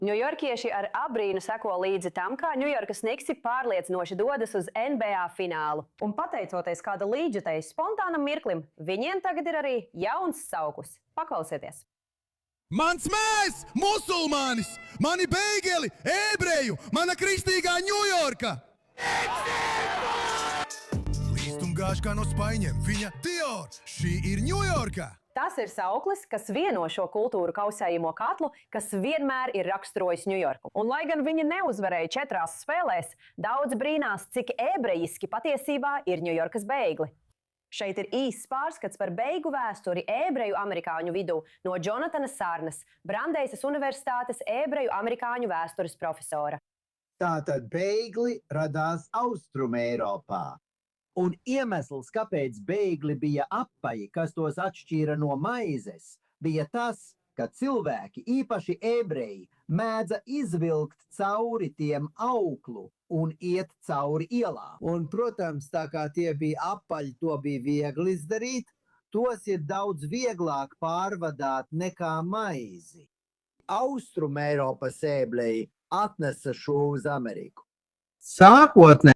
Ņujorkieši ar abrīnu seko līdzi tam, kā Ņujorkas Niksi pārliecinoši dodas uz NBA finālu. Un pateicoties kāda līdžetējas spontānam mirklim, viņiem tagad ir arī jauns sauklis. Paklausieties! Mans mēs, musulmanis, mani beigeli, ebreju, mana kristīgā Ņujorka! Līst un gāž kā no spaiņiem, viņa Dior, šī ir Ņujorka! Tas ir sauklis, kas vieno šo kultūru kausējamo katlu, kas vienmēr ir raksturojis Ņujorku. Un, lai gan viņi neuzvarēja 4 spēlēs, daudz brīnās, cik ebrejiski patiesībā ir Ņujorkas beigli. Šeit ir īsts pārskats par beigu vēsturi ebreju amerikāņu vidū no Jonatana Sarnas, Brandeisas Universitātes ebreju amerikāņu vēstures profesora. Tātad beigli radās Austrumeiropā. Un iemesls, kāpēc beigli bija apaji, kas tos atšķīra no maizes, bija tas, ka cilvēki, īpaši ebreji, mēdza izvilkt cauri tiem auklu un iet cauri ielām. Un, protams, tā kā tie bija apaļi, to bija viegli izdarīt, tos ir daudz vieglāk pārvadāt nekā maizi. Austrumeiropas ebreji atnesa šo uz Ameriku. Sākotnē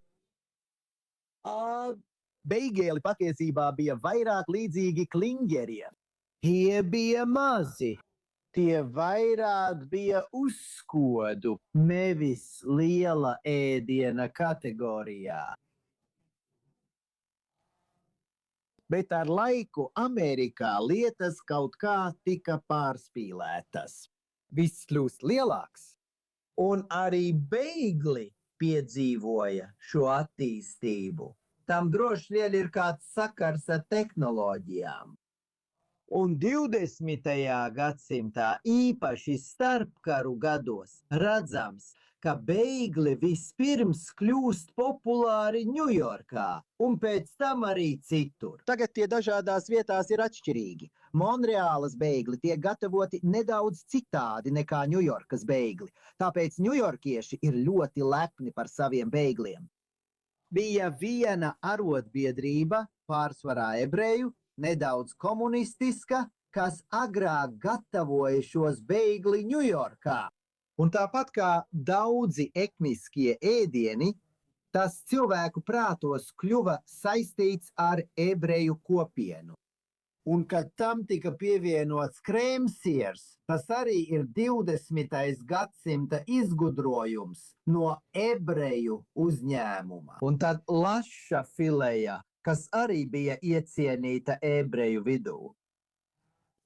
beigeli patiesībā bija vairāk līdzīgi kliņģeriem. Tie bija mazi. Tie vairāk bija uzskodu, nevis liela ēdiena kategorijā. Bet ar laiku Amerikā lietas kaut kā tika pārspīlētas. Viss kļūst lielāks. Un arī beigli piedzīvoja šo attīstību. Tam droši vien ir kāds sakars ar tehnoloģijām. Un 20. gadsimtā, īpaši starpkaru gados, redzams, ka beigli vispirms kļūst populāri Ņujorkā un pēc tam arī citur. Tagad tie dažādās vietās ir atšķirīgi. Monreālas beigli tiek gatavoti nedaudz citādi nekā Ņujorkas beigli, tāpēc ņujorkieši ir ļoti lepni par saviem beigliem. Bija viena arotbiedrība, pārsvarā ebreju, nedaudz komunistiska, kas agrāk gatavoja šos beigli Ņujorkā. Un tāpat kā daudzi etniskie ēdieni, tas cilvēku prātos kļuva saistīts ar ebreju kopienu. Un, kad tam tika pievienots krēmsiers, tas arī ir 20. gadsimta izgudrojums no ebreju uzņēmuma. Un tad laša fileja, kas arī bija iecienīta ebreju vidū.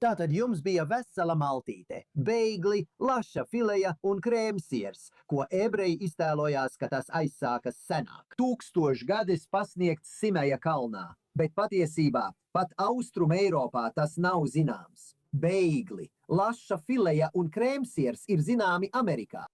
Tātad jums bija vesela maltīte, beigli, laša fileja un krēmsiers, ko ebreji iztēlojās, ka tas aizsākas senāk. 1000 gadus pasniegts Simeja kalnā, bet patiesībā pat Austrumeiropā tas nav zināms. Beigli, laša fileja un krēmsiers ir zināmi Amerikā.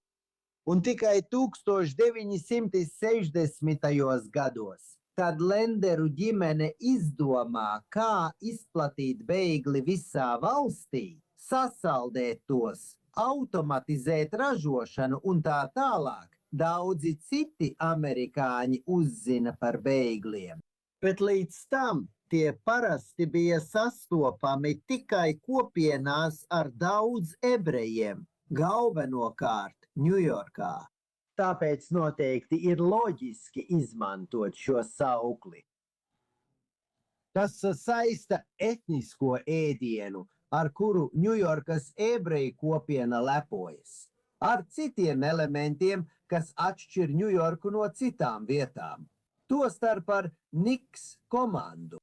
Un tikai 1960. gados. Tad Lenderu ģimene izdomā, kā izplatīt beigli visā valstī, sasaldēt tos, automatizēt ražošanu un tā tālāk. Daudzi citi amerikāņi uzzina par beigliem. Bet līdz tam tie parasti bija sastopami tikai kopienās ar daudz ebrejiem, galvenokārt Ņujorkā. Tāpēc noteikti ir loģiski izmantot šo saukli. Tas saista etnisko ēdienu, ar kuru Ņujorkas ebreju kopiena lepojas, ar citiem elementiem, kas atšķir Ņujorku no citām vietām, tostarp ar Knicks komandu.